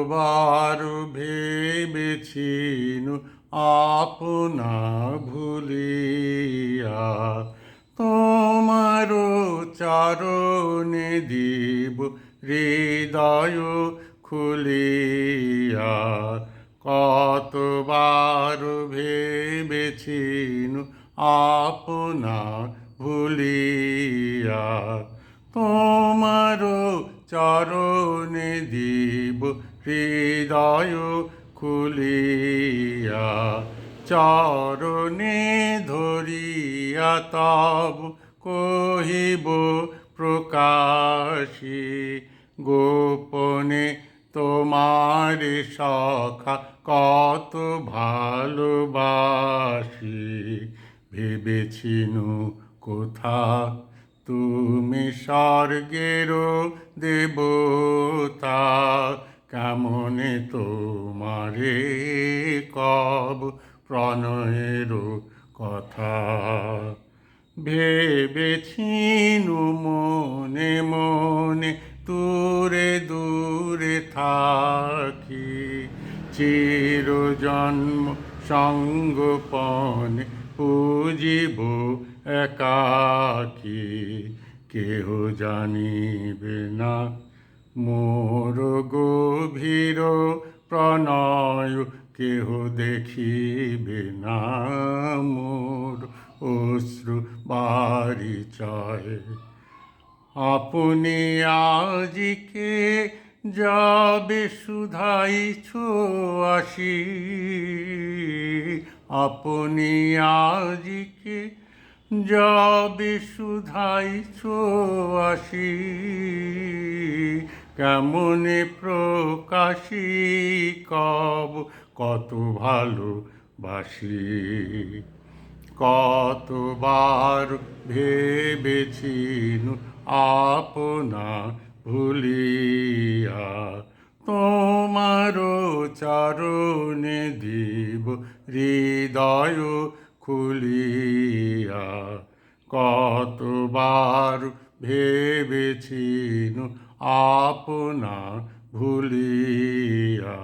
কতবার ভেবেছিনু আপনা ভুলিয়া, তোমারও চরণে দিব হৃদয় খুলিয়া। কতবার ভেবেছিনু আপনা ভুলিয়া, তোমারও চরণে দিব হৃদয় খুলিয়া। চরণে ধরিয়া তব কহিব প্রকাশী, গোপনে তোমার সখা কত ভালোবাসি। ভেবেছিনু কোথা তুমি স্বর্গেরও দেবতা, কেমনে তোমারে কব প্রণয়েরও কথা। ভেবেছিনু মনে মনে দূরে দূরে থাকি, চিরজন্ম সঙ্গোপনে পুজিব একাকী। কেহ জানিবে না মোর গভীর প্রণয়, কেহ দেখিবে না মোর অশ্রু বারিচয়। আপনি আজিকে যাবে শুধাইছ আসি, আপনি আজিকে যাবে শুধাইছ আসি। কেমনে প্রকাশী কব কত ভালোবাসি। কতবার ভেবেছিনু আপনা ভুলিয়া, তোমারও চরণে দিব হৃদয় খুলিয়া। কতবার ভেবেছিনু আপনা ভুলিয়া।